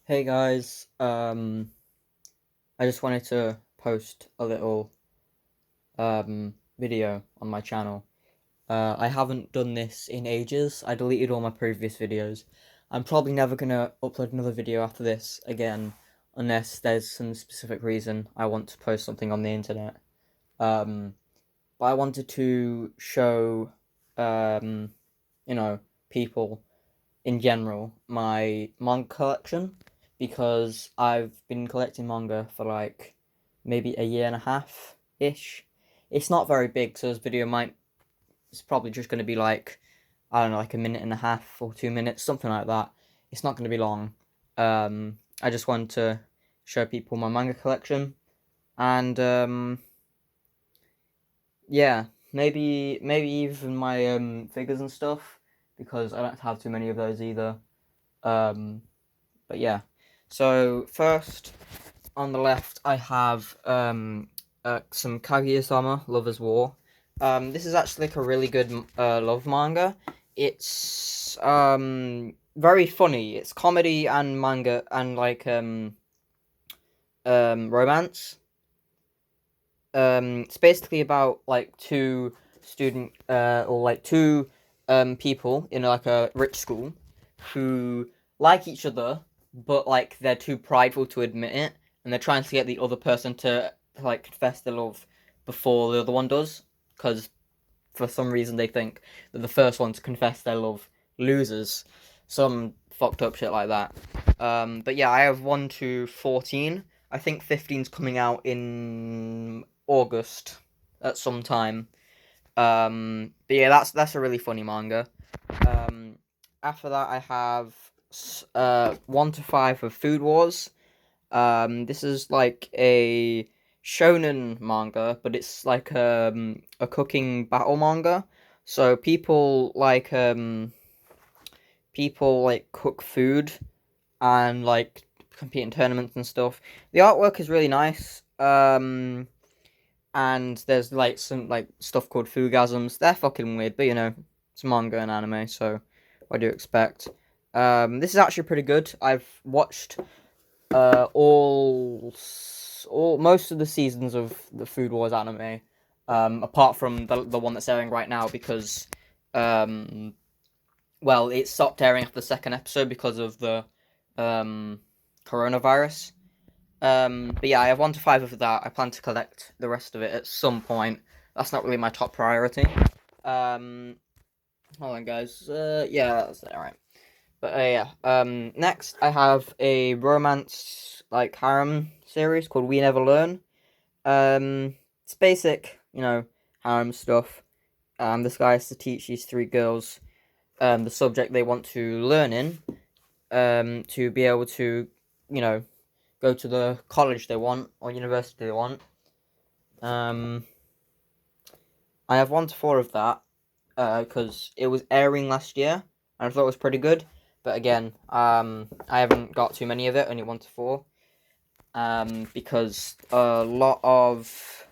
Hey guys, I just wanted to post a little video on my channel. I haven't done this in ages. I deleted all my previous videos. I'm probably never gonna upload another video after this again, unless there's some specific reason I want to post something on the internet. Um, but I wanted to show, um, people in general my manga collection because I've been collecting manga for like maybe a year and a half ish. It's not very big, so this video might it's probably just going to be like I don't know, like a minute and a half or 2 minutes, something like that. It's not going to be long. I just want to show people my manga collection and yeah, maybe even my figures and stuff because I don't have too many of those either. Um, But yeah, so first on the left, I have some Kaguya-sama Lover's War. This is actually like a really good love manga. It's very funny. It's comedy and manga and like romance. It's basically about like two student or like two people in like a rich school who like each other, but like they're too prideful to admit it, and they're trying to get the other person to like confess their love before the other one does, because for some reason they think that the first one to confess their love loses. Some fucked up shit like that. But yeah, I have 1 to 14. I think 15's coming out in August at some time. But yeah, that's a really funny manga. Um, After that, I have 1 to 5 of Food Wars. This is like a shonen manga, but it's like a cooking battle manga. So people like cook food and like compete in tournaments and stuff. The artwork is really nice. And there's like some like stuff called Fugasms. They're fucking weird, but it's manga and anime, so what do you expect? This is actually pretty good. I've watched all most of the seasons of the Food Wars anime, apart from the one that's airing right now because um well, it stopped airing after the second episode because of the um coronavirus. But yeah, I have 1 to 5 of that. I plan to collect the rest of it at some point. That's not really my top priority. Um, Hold on, guys. Yeah, that's all right. But yeah. Next I have a romance like harem series called We Never Learn. It's basic, harem stuff. This guy has to teach these three girls the subject they want to learn in, to be able to, you know, go to the college they want or university they want. Um, I have 1 to 4 of that because it was airing last year and I thought it was pretty good. But again, I haven't got too many of it, only 1 to 4. Because a lot of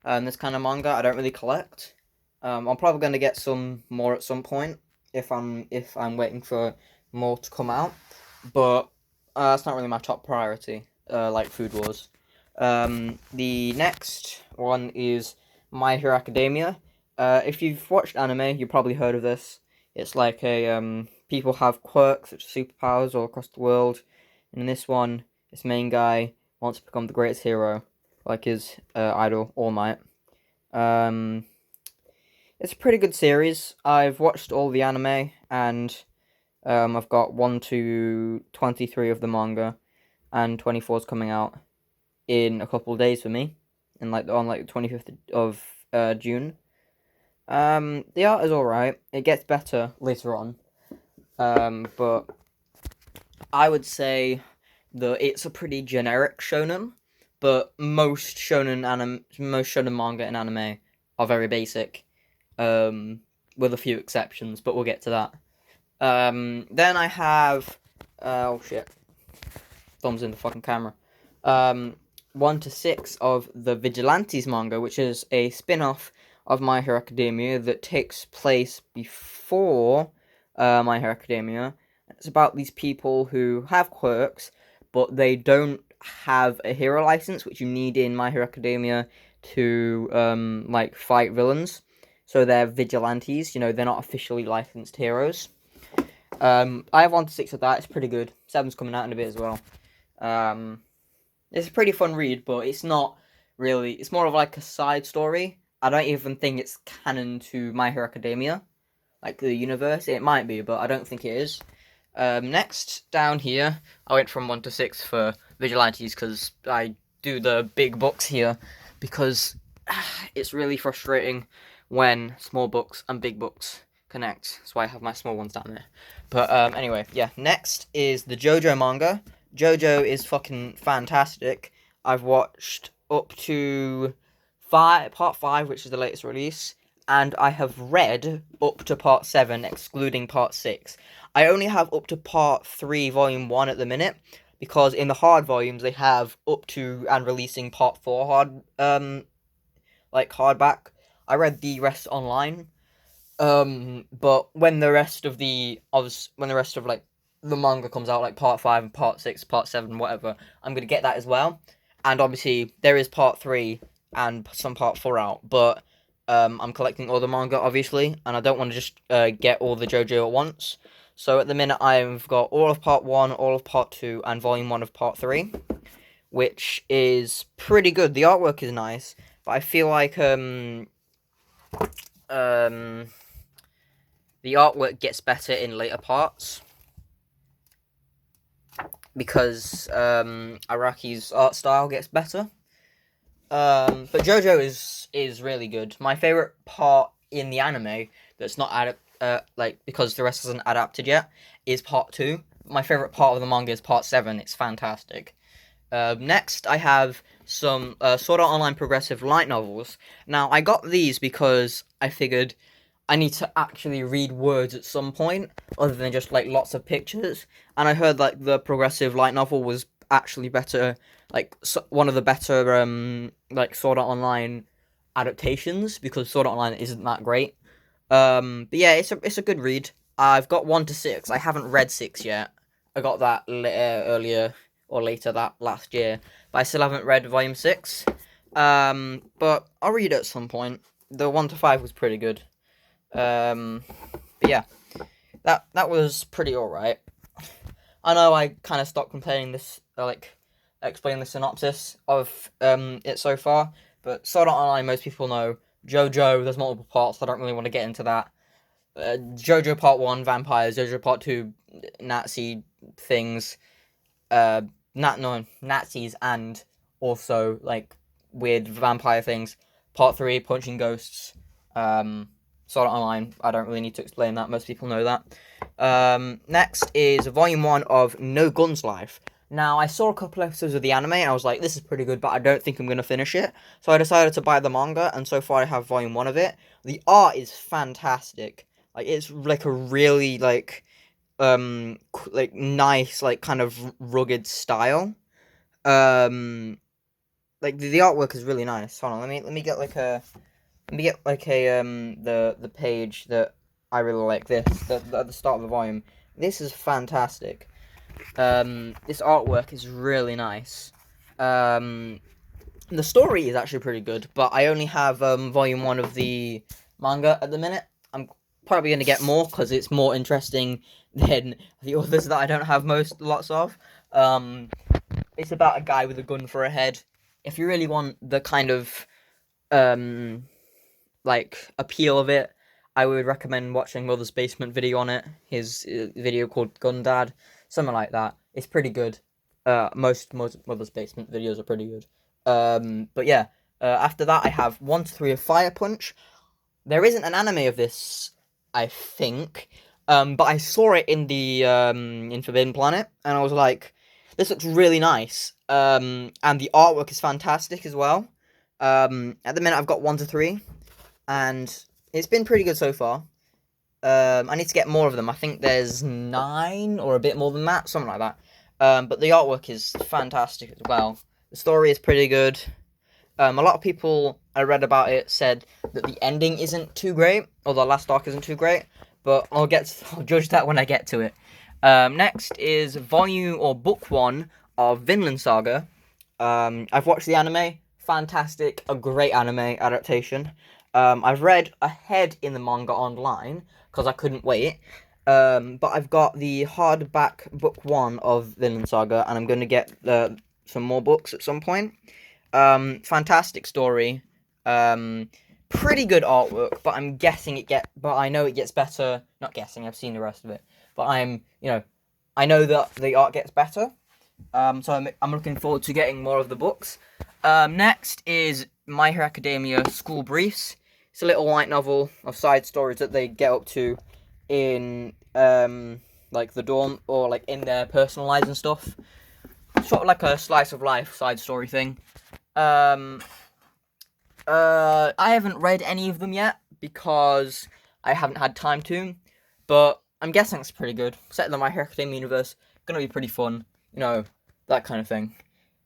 this kind of manga I don't really collect. I'm probably going to get some more at some point if I'm waiting for more to come out, but that's not really my top priority. Like Food Wars. The next one is My Hero Academia. If you've watched anime, you've probably heard of this. It's like a people have quirks such as superpowers all across the world. And in this one, this main guy wants to become the greatest hero, like his idol All Might. Um, it's a pretty good series. I've watched all the anime, and I've got 1 to 23 of the manga, and 24 is coming out in a couple of days for me, in like on like the 25th of June. The art is alright. It gets better later on. But I would say that it's a pretty generic shonen, but most shonen manga and anime are very basic, with a few exceptions, but we'll get to that. Then I have, oh shit, thumbs in the fucking camera. 1 to 6 of the Vigilantes manga, which is a spin-off of My Hero Academia that takes place before My Hero Academia. It's about these people who have quirks, but they don't have a hero license, which you need in My Hero Academia to like fight villains. So they're vigilantes. You know, they're not officially licensed heroes. I have 1 to 6 of that. It's pretty good. 7's coming out in a bit as well. It's a pretty fun read, but it's not really. It's more of like a side story. I don't even think it's canon to My Hero Academia, like the universe. It might be, but I don't think it is. Next, down here, I went from 1 to 6 for vigilantes because I do the big books here because it's really frustrating when small books and big books connect. That's why I have my small ones down there. But anyway, yeah. Next is the JoJo manga. JoJo is fucking fantastic. I've watched up to part 5, which is the latest release, and I have read up to part 7, excluding part 6. I only have up to part 3, volume 1 at the minute, because in the hard volumes they have up to and releasing part 4 hardback. I read the rest online. But when the rest of the manga comes out, like part 5 and part 6, part 7, whatever, I'm gonna get that as well. And obviously there is part 3 and some part 4 out, but I'm collecting all the manga obviously, and I don't want to just get all the JoJo at once. So at the minute I've got all of part 1, all of part 2, and volume 1 of part 3, which is pretty good. The artwork is nice, but I feel like the artwork gets better in later parts because Araki's art style gets better. But JoJo is really good. My favorite part in the anime that's not because the rest isn't adapted yet is part 2. My favorite part of the manga is part 7. It's fantastic. Next, I have some Sword Art Online progressive light novels. Now, I got these because I figured I need to actually read words at some point, other than just, like, lots of pictures. And I heard, like, the progressive light novel was actually better, like, one of the better, Sword Art Online adaptations, because Sword Art Online isn't that great. But yeah, it's a good read. I've got 1 to 6. I haven't read 6 yet. I got that earlier or later that last year, but I still haven't read volume 6. But I'll read it at some point. The 1 to 5 was pretty good. But yeah, that was pretty alright. I know I kind of stopped explaining the synopsis of it so far, but Sword Art Online, most people know. JoJo, there's multiple parts, I don't really want to get into that. JoJo Part 1, vampires. JoJo Part 2, Nazi things. Nazis and also, like, weird vampire things. Part 3, punching ghosts. Sword Art Online, I don't really need to explain that, most people know that. Next is Volume 1 of No Guns Life. Now, I saw a couple episodes of the anime, and I was like, this is pretty good, but I don't think I'm going to finish it. So I decided to buy the manga, and so far I have Volume 1 of it. The art is fantastic. Like, it's, like, a really, nice, like, kind of rugged style. The artwork is really nice. Hold on, let me get the page that I really like. This at the start of the volume. This is fantastic. This artwork is really nice. The story is actually pretty good, but I only have volume 1 of the manga at the minute. I'm probably going to get more because it's more interesting than the others that I don't have lots of. It's about a guy with a gun for a head. If you really want the kind of appeal of it, I would recommend watching Mother's Basement video on it. His video called Gun Dad, something like that. It's pretty good. Most Mother's Basement videos are pretty good. But yeah, after that I have 1 to 3 of Fire Punch. There isn't an anime of this, I think, but I saw it in the in Forbidden Planet, and I was like, this looks really nice. And the artwork is fantastic as well. At the minute I've got 1 to 3, and it's been pretty good so far. I need to get more of them. I think there's 9 or a bit more than that, something like that. But the artwork is fantastic as well. The story is pretty good. A lot of people I read about it said that the ending isn't too great, or the last arc isn't too great, but I'll judge that when I get to it. Next is book 1 of Vinland Saga. I've watched the anime. Fantastic, a great anime adaptation. I've read ahead in the manga online because I couldn't wait. But I've got the hardback book one of Vinland Saga, and I'm going to get some more books at some point. Fantastic story. Pretty good artwork, but but I know it gets better. Not guessing, I've seen the rest of it. But I know that the art gets better. So I'm looking forward to getting more of the books. Next is My Hero Academia School Briefs. It's a little light novel of side stories that they get up to in like the dorm or like in their personal lives and stuff. Sort of like a slice of life side story thing. I haven't read any of them yet because I haven't had time to, but I'm guessing it's pretty good. Set in the My Hero Academia universe, gonna be pretty fun, that kind of thing.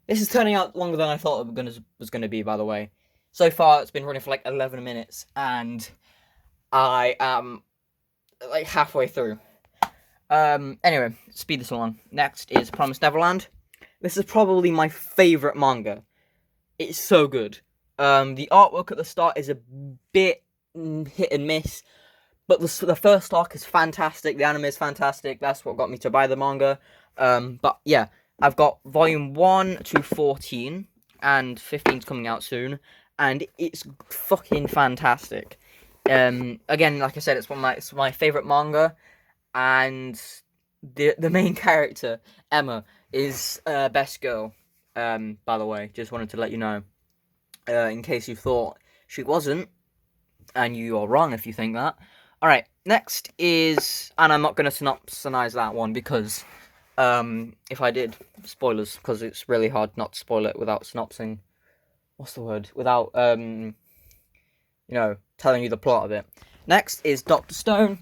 This is turning out longer than I thought it was gonna be, by the way. So far, it's been running for like 11 minutes, and I am like halfway through. Anyway, speed this along. Next is Promised Neverland. This is probably my favourite manga. It's so good. The artwork at the start is a bit hit and miss, but the first arc is fantastic. The anime is fantastic. That's what got me to buy the manga. But yeah, I've got volume 1 to 14, and 15's coming out soon, and it's fucking fantastic. Again, like I said, it's my favorite manga, and the main character, Emma, is best girl. By the way, just wanted to let you know. In case you thought she wasn't, and you are wrong if you think that. Alright, next is, and I'm not going to synopsize that one because, if I did, spoilers, because it's really hard not to spoil it without synopsing, what's the word, without, telling you the plot of it. Next is Dr. Stone.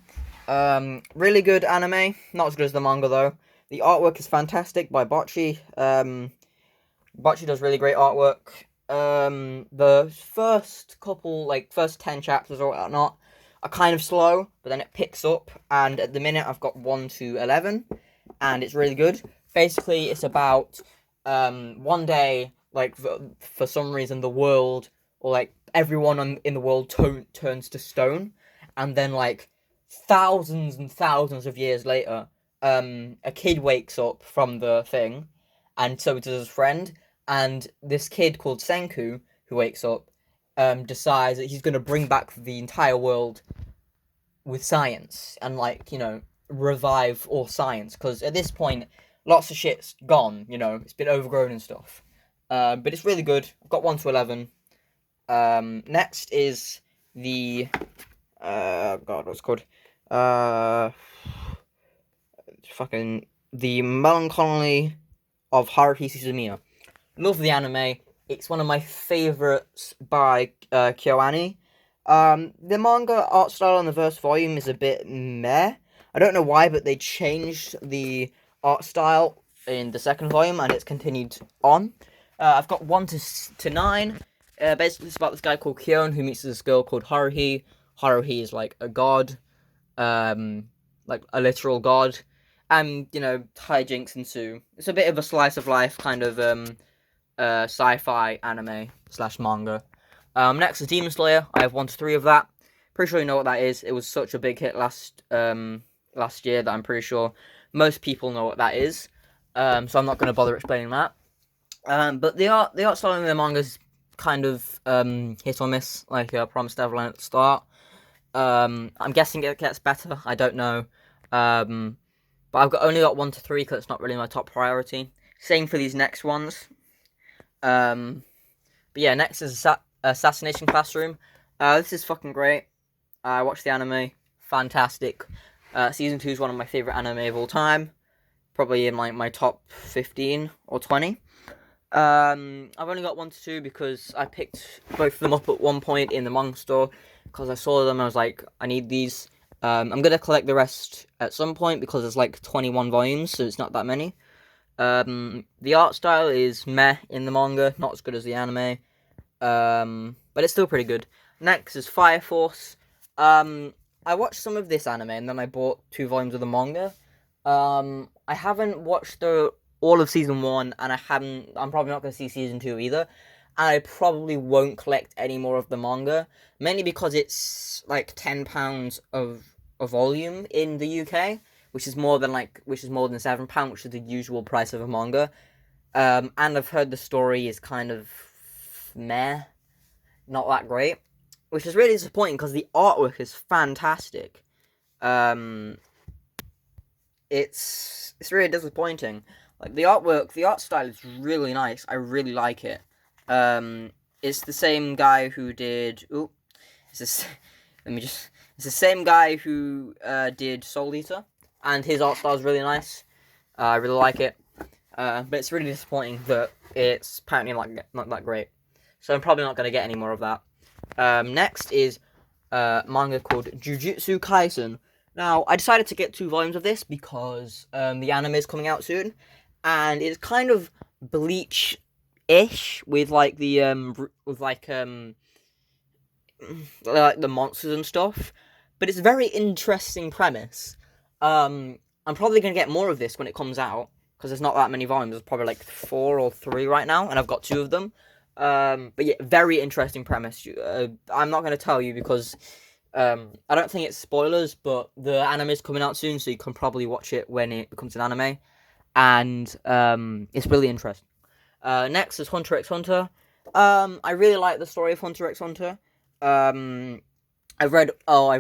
Really good anime, not as good as the manga though. The artwork is fantastic by Bocchi. Bocchi does really great artwork. The first 10 chapters or whatnot are kind of slow, but then it picks up, and at the minute I've got 1 to 11, and it's really good. Basically, it's about, one day, like, for some reason the world, or like, everyone in the world turns to stone, and then, like, thousands and thousands of years later, a kid wakes up from the thing, and so does his friend. And this kid called Senku, who wakes up, decides that he's going to bring back the entire world with science and, revive all science. Because at this point, lots of shit's gone, it's been overgrown and stuff. But it's really good. I've got 1 to 11. Next is the, what's it called? The Melancholy of Haruhi Suzumiya. Love the anime. It's one of my favourites by KyoAni. The manga art style on the first volume is a bit meh. I don't know why, but they changed the art style in the second volume, and it's continued on. I've got 1 to 9. Basically, it's about this guy called Kyon who meets this girl called Haruhi. Haruhi is like a god, like a literal god, and hijinks ensue. It's a bit of a slice of life kind of sci-fi anime / manga. Next is Demon Slayer. I have 1 to 3 of that. Pretty sure you know what that is. It was such a big hit last year that I'm pretty sure most people know what that is. So I'm not going to bother explaining that. But the art style in the manga is kind of hit or miss, like Promised Neverland at the start. I'm guessing it gets better. I don't know. But I've only got 1 to 3 because it's not really my top priority. Same for these next ones. But yeah, next is Assassination Classroom. This is fucking great. I watched the anime. Fantastic. Season 2 is one of my favourite anime of all time. Probably in my top 15 or 20. I've only got 1 to 2 because I picked both of them up at one point in the manga store because I saw them and I was like, I need these. I'm going to collect the rest at some point because there's like 21 volumes, so it's not that many. The art style is meh in the manga, not as good as the anime, but it's still pretty good. Next is Fire Force. I watched some of this anime and then I bought 2 volumes of the manga. I haven't watched the all of season 1, and I'm probably not going to see season 2 either. And I probably won't collect any more of the manga, mainly because it's like £10 of a volume in the UK, which is more than £7, which is the usual price of a manga. And I've heard the story is kind of meh, not that great, which is really disappointing because the artwork is fantastic. It's really disappointing. Like the artwork, the art style is really nice. I really like it. It's the same guy who did. Ooh, it's this. Let me just. It's the same guy who did Soul Eater, and his art style is really nice. I really like it. But it's really disappointing that it's apparently not that great. So I'm probably not going to get any more of that. Next is manga called Jujutsu Kaisen. Now, I decided to get 2 volumes of this because the anime is coming out soon, and it's kind of Bleach-ish with like the monsters and stuff. But it's a very interesting premise. I'm probably gonna get more of this when it comes out because there's not that many volumes. There's probably like 4 or 3 right now, and I've got 2 of them. But yeah, very interesting premise. I'm not gonna tell you because I don't think it's spoilers, but the anime is coming out soon, so you can probably watch it when it becomes an anime, and it's really interesting. Next is Hunter x Hunter. I really like the story of Hunter x Hunter. I've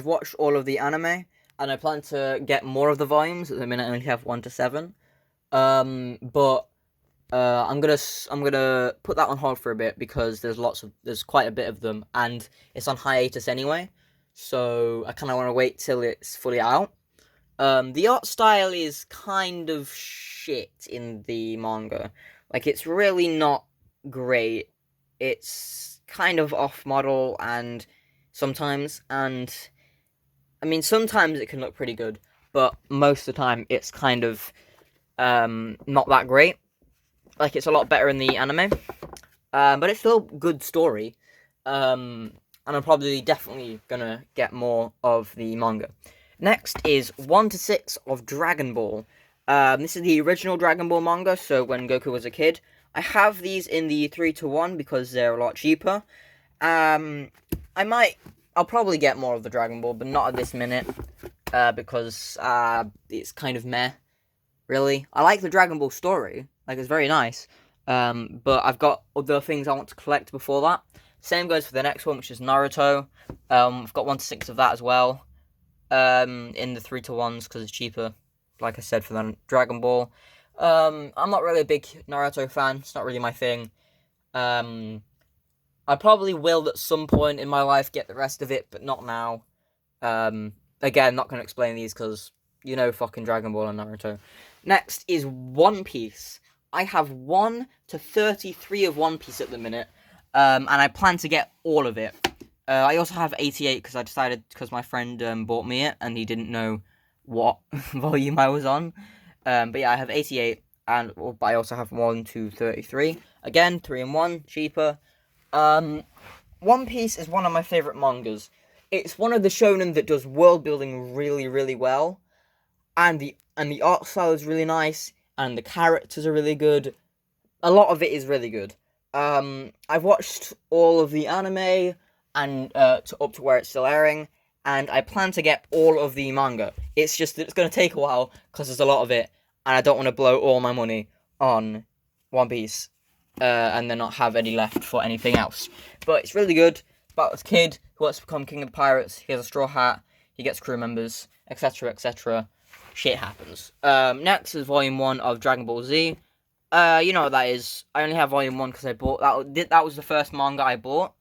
watched all of the anime, and I plan to get more of the volumes. At the minute, I only have 1 to 7. But I'm gonna put that on hold for a bit because there's quite a bit of them, and it's on hiatus anyway. So I kind of want to wait till it's fully out. The art style is kind of shit in the manga. Like, it's really not great. It's kind of off-model sometimes, and I mean, sometimes it can look pretty good, but most of the time it's kind of not that great. Like, it's a lot better in the anime, but it's still a good story. And I'm probably definitely gonna get more of the manga. Next is 1 to 6 of Dragon Ball. This is the original Dragon Ball manga, so when Goku was a kid. I have these in the 3 to 1 because they're a lot cheaper. I'll probably get more of the Dragon Ball, but not at this minute, because it's kind of meh, really. I like the Dragon Ball story, like, it's very nice, but I've got other things I want to collect before that. Same goes for the next one, which is Naruto. I've got 1 to 6 of that as well, in the 3 to 1s, because it's cheaper, like I said, for the Dragon Ball. I'm not really a big Naruto fan, it's not really my thing. I probably will at some point in my life get the rest of it, but not now. Again, not going to explain these because, fucking Dragon Ball and Naruto. Next is One Piece. I have 1 to 33 of One Piece at the minute, and I plan to get all of it. I also have 88 because my friend bought me it, and he didn't know what volume I was on. But yeah, I have 88, but I also have 1 to 33. Again, 3 and 1, cheaper. One Piece is one of my favourite mangas. It's one of the shonen that does world building really, really well, and the art style is really nice, and the characters are really good. A lot of it is really good. I've watched all of the anime and up to where it's still airing, and I plan to get all of the manga. It's just that it's going to take a while because there's a lot of it, and I don't want to blow all my money on One Piece and then not have any left for anything else. But it's really good. It's about this kid who wants to become king of the pirates. He has a straw hat. He gets crew members, etc., etc. Shit happens. Next is Volume 1 of Dragon Ball Z. You know what that is. I only have Volume 1 because I bought that. That was the first manga I bought.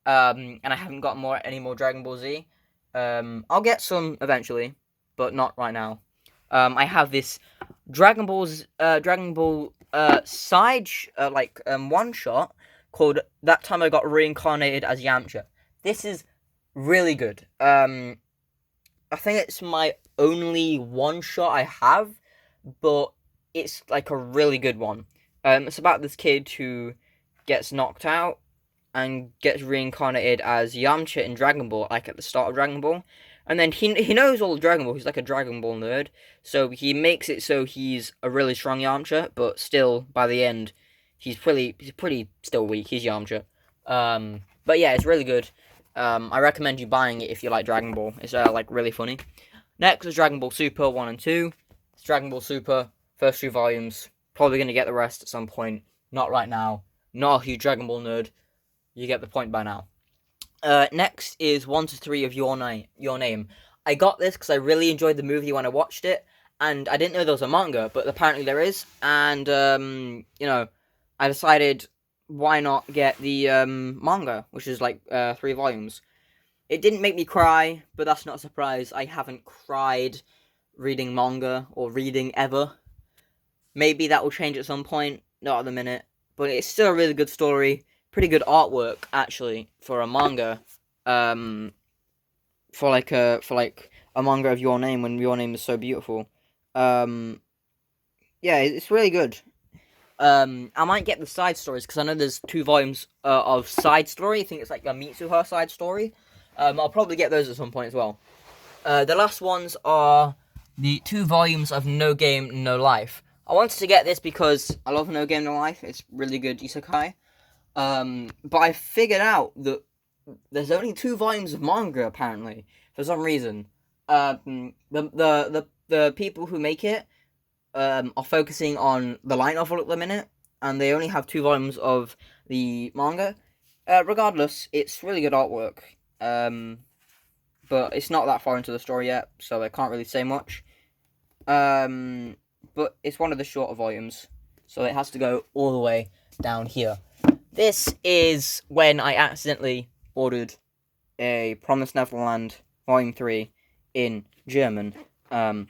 And I haven't got any more Dragon Ball Z. I'll get some eventually, but not right now. I have this Dragon Ball side one shot called That Time I Got Reincarnated as Yamcha. This is really good. I think it's my only one shot I have, but it's like a really good one. It's about this kid who gets knocked out and gets reincarnated as Yamcha in Dragon Ball, like at the start of Dragon Ball. And then he knows all of Dragon Ball. He's like a Dragon Ball nerd, so he makes it so he's a really strong Yamcha, but still by the end, he's pretty still weak. He's Yamcha. But yeah, it's really good. I recommend you buying it if you like Dragon Ball. It's like really funny. Next is Dragon Ball Super 1 and 2. It's Dragon Ball Super, first 2 volumes. Probably going to get the rest at some point. Not right now. Not a huge Dragon Ball nerd. You get the point by now. Next is 1 to 3 of Your Name. I got this because I really enjoyed the movie when I watched it, and I didn't know there was a manga, but apparently there is, and, I decided why not get the, manga, which is like, 3 volumes. It didn't make me cry, but that's not a surprise. I haven't cried reading manga, or reading ever. Maybe that will change at some point, not at the minute, but it's still a really good story. Pretty good artwork, actually, for a manga. For like a manga of Your Name, when Your Name is so beautiful. Yeah, it's really good. I might get the side stories because I know there's 2 volumes of side story. I think it's like a Mitsuha side story. I'll probably get those at some point as well. The last ones are the 2 volumes of No Game, No Life. I wanted to get this because I love No Game, No Life. It's really good isekai. But I figured out that there's only 2 volumes of manga, apparently, for some reason. The people who make it, are focusing on the light novel at the minute, and they only have 2 volumes of the manga. Regardless, it's really good artwork. But it's not that far into the story yet, so I can't really say much. But it's one of the shorter volumes, so it has to go all the way down here. This is when I accidentally ordered a Promised Neverland Volume 3 in German, and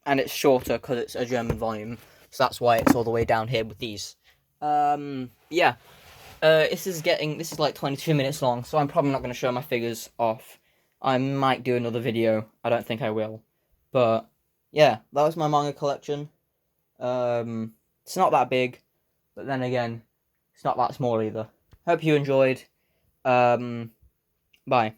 it's shorter because it's a German volume, so that's why it's all the way down here with these. Yeah. This is like 22 minutes long, so I'm probably not going to show my figures off. I might do another video. I don't think I will. But, yeah, that was my manga collection. It's not that big, but then again, it's not that small either. Hope you enjoyed. Bye.